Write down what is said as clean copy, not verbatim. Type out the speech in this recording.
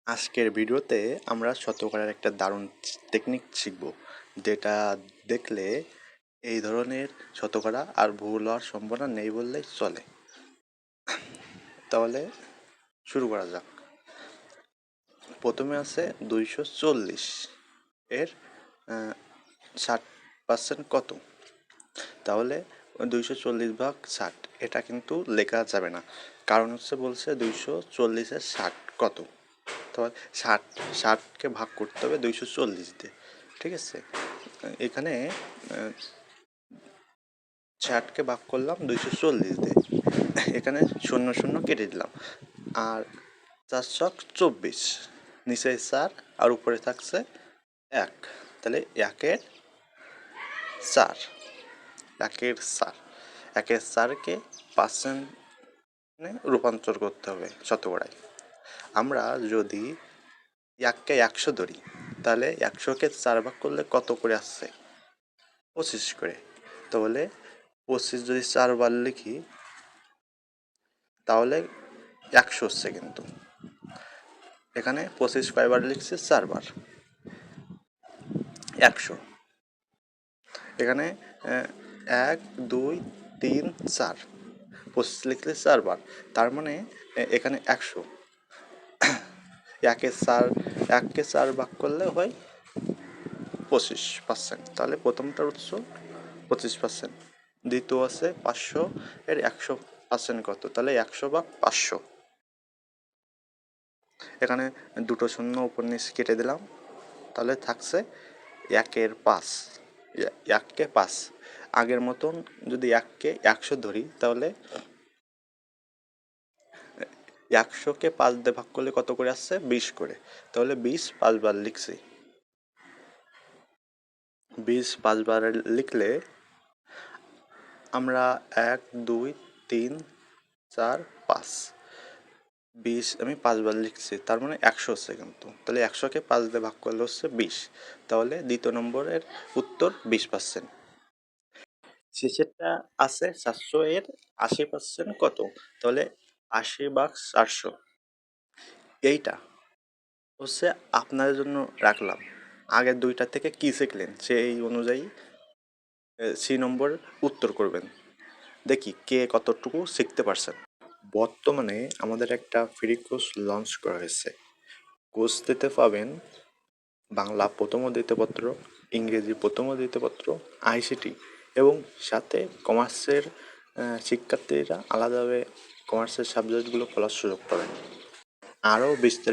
আজকের ভিডিওতে আমরা শতকরার একটা দারুণ টেকনিক শিখব, যেটা দেখলে এই ধরনের শতকরা আর ভুল হওয়ার সম্ভাবনা নেই বললেই চলে। তাহলে শুরু করা যাক। প্রথমে আছে 240 এর 60% কত? তাহলে 240/60 এটা কিন্তু লেখা যাবে না, কারণ বলছে 240-এর 60 কত। তো 60কে ভাগ করতে হবে 240 দিয়ে, ঠিক আছে। এখানে 60কে ভাগ করলাম 240 দিয়ে, এখানে 0 কেটে দিলাম, আর 424 নিচে 4 আর উপরে থাকছে 1, তাহলে 1-এর 4, 1-এর 4কে পার্সেন্টে রূপান্তর করতে হবে শতকরায়। আমরা যদি 1কে 100 ধরি, তাহলে 100কে 4 ভাগ করলে কত করে আসছে? 25 করে। তাহলে 25 যদি 4 বার লিখি তাহলে 100 হচ্ছে, কিন্তু এখানে 25 কয়বার লিখছে? 4 বার, 100। এখানে 1 2 3 4, 25 লিখলে 4 বার, তার মানে এখানে 100। 1কে 4 ভাগ করলে হয় 25%, তাহলে প্রথমটার উত্তর 25%। দ্বিতীয় আছে 500 এর 100% কত? তাহলে 100/500। এখানে দুটো শূন্য উপর নিচ কেটে দিলাম, তাহলে থাকছে 1-এর 5, 1কে 5। আগের মতন যদি 1কে 100 ধরি, তাহলে 100কে 5 দিয়ে ভাগ করলে কত করে আসছে? 20 করে। তাহলে 20 5 বার লিখছি। 20 5 বার লিখলে আমরা 1 2 3 4 5, 20 আমি 5 বার লিখছি, তার মানে 100 হচ্ছে কিন্তু। তাহলে 100কে 5 দিয়ে ভাগ করলে হচ্ছে 20, তাহলে দ্বিতীয় নম্বরের উত্তর 20%। শেষেরটা আছে 400 এর 80% কত? তাহলে 80/400। এইটা হচ্ছে আপনাদের জন্য রাখলাম। আগের দুইটা থেকে কি শিখলেন সেই অনুযায়ী নম্বর উত্তর করবেন। দেখি কে কতটুকু শিখতে পারছেন। বর্তমানে আমাদের একটা ফ্রি কোর্স লঞ্চ করা হয়েছে। কোর্সটিতে পাবেন বাংলা প্রথম ও দ্বিতীয় পত্র, ইংরেজি প্রথম ও দ্বিতীয় পত্র, আইসিটি, এবং সাথে কমার্সের শিক্ষার্থীরা আলাদাভাবে কমার্সের সাবজেক্টগুলো পড়ার সুযোগ পাবেন। আরও বিস্তারিত